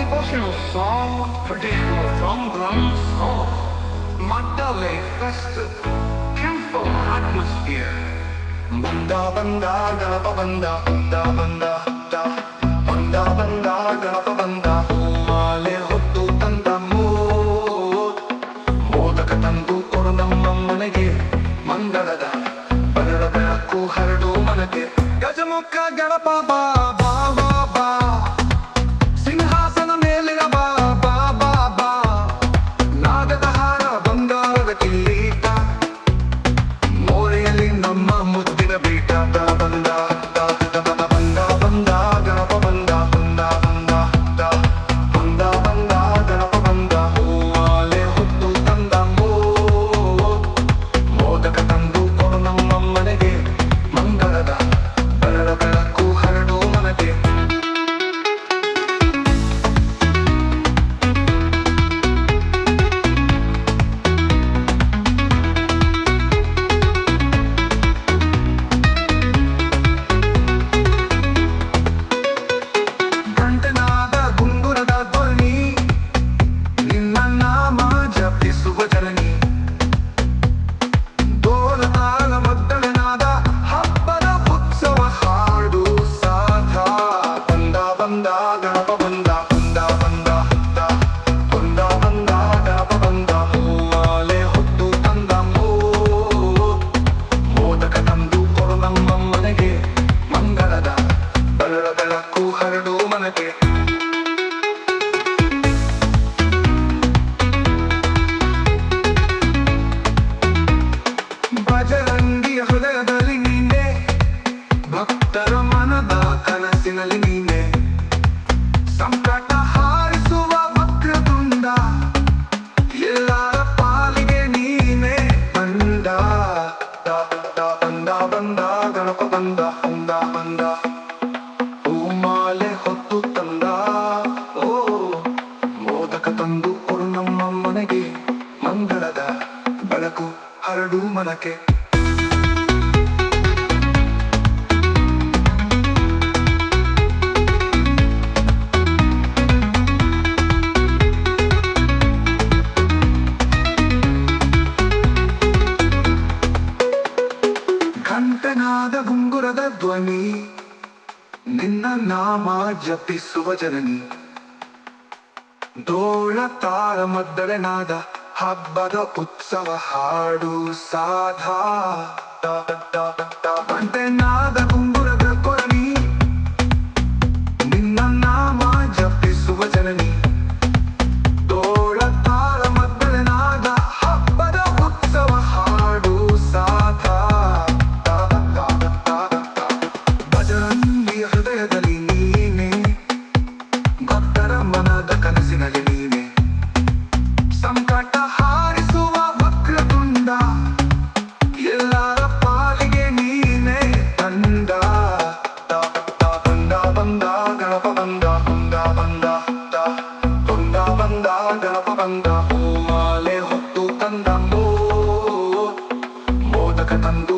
devotional song produced from Brahma's soul. Mandale festive, temple atmosphere. Banda banda ganapa banda banda banda da. Banda banda ganapa banda. Umale hottu tanda mood. Modak ತಂದು ಕೊಡು ನಮ್ಮ ಮನೆಗೆ ಮಂಗಳದ ಬರಡ ಬೆಳಕು ಹರಡು ಮನಗೆ ಗಜಮುಖ ಗಣಪ ಬಾ ಬಾ ಬಾ ಬಾ ಸಿಂಹಾಸನ ಮೇಲಿರ ಬಾ ಬಾ ಬಾ ಬಾ ನಾಗದ ಹಾರ ಬಂಗಾರದ ಕಿರೀಟ ಮೋರೆಯಲ್ಲಿ ನಮ್ಮ ಮುದ್ದಿನ ಬೀಟ ದ ಬಂದ ದ ದ ದ ಬಂದ ಬಂದ ಗಣಪ ಬಂದ ಬಂದ ಬಂದ ದ ಬಂದ ಬಂದ ಗಣಪ ಬಂದ ಹೂವಾಲೆ ಹೊತ್ತು ತಂದ ಮೋದಕ ತಂದು ಕೊಡು ನಮ್ಮ ಮನೆಗೆ ಮಂಗಳದ ಬರಡ ಬೆಳಕು ಹರಡು ಮನಗೆ ಗಂಟನಾದ ಗುಂಗುರದ ಧ್ವನಿ ನಿನ್ನ ನಾಮ ಜಪಿಸುವ ಜನನಿ ದೋಲತಾಳ ಮದ್ದಳನಾದ ಹಬ್ಬದ ಉತ್ಸವ ಹಾಡು ಸಾಧ ಬಂದ ಬಂದ ಗಣಪ ಬಂದ ಬಂದ ಬಂದ ದ ಬಂದ ಬಂದ ಗಣಪ ಬಂದ ಹೂವಾಲೆ ಹೊತ್ತು ತಂದ ಮೋದಕ ತಂದು ಕೊಡು ನಮ್ಮ ಮನೆಗೆ ಮಂಗಳದ ಬರಡ ಬೆಳಕು ಹರಡು ಮನಗೆ ಬಜರಂಗಿಯ ಹೃದಯದಲ್ಲಿ ನೀನೆ ಭಕ್ತರ ಮನದ ಕನಸಿನಲ್ಲಿ ನೀನೆ ಸಂಕಟ ಹಾರಿಸುವ ವಕ್ರತುಂಡ ಎಲ್ಲರ ಪಾಲಿಗೆ ನೀನೆ ಬಂದ ದ ದ ಬಂದ ಬಂದ ಗಣಪ ಬಂದ ಬಂದ ಬಂದ ಹೂಮಾಲೆ ಹೊತ್ತು ತಂದ ಓ ಮೋದಕ ತಂದು ಕೊಡು ನಮ್ಮ ಮನೆಗೆ ಮಂಗಳದ ಬೆಳಕು ಹರಡು ಮನಕ್ಕೆ ಘಂಟನಾದ ಗುಂಗುರದ ಧ್ವನಿ ನಿನ್ನ ನಾಮ ಜಪಿಸುವ ಜನನಿ ಡೋಳ ತಾಳ ಮದ್ದಳೆನಾದ ಹಬ್ಬದ ಉತ್ಸವ ಹಾಡು ಸಾಧಾ ಗಂಟೆನಾದ ಗುಂಗುರದ ಕೊರನಿ ನಿನ್ನ ನಾಮ ಜಪಿಸುವ ಜನನಿ ಡೋಳ ತಾಳ ಮದ್ದಳೆನಾದ ಹಬ್ಬದ ಉತ್ಸವ ಹಾಡು ಸಾಧಾ ಬಜರಂಗಿ ಹೃದಯದಲ್ಲಿ ನೀನೆ ಭಕ್ತರ ಮನದ ಕನಸಿನಲ್ಲಿ ನೀನೆ ಸಂಕಟ ಹಾರಿಸುವ ವಕ್ರತುಂಡ ಎಲ್ಲರ ಪಾಲಿಗೆ ನೀನೆ ತಂದ ದ ದ ಬಂದ ಬಂದ ಗಣಪ ಬಂದ ಬಂದ ಬಂದ ದ ಬಂದ ಬಂದ ಗಣಪ ಬಂದ ಹೂಮಾಲೆ ಹೊತ್ತು ತಂದ ಮೋದಕ ತಂದು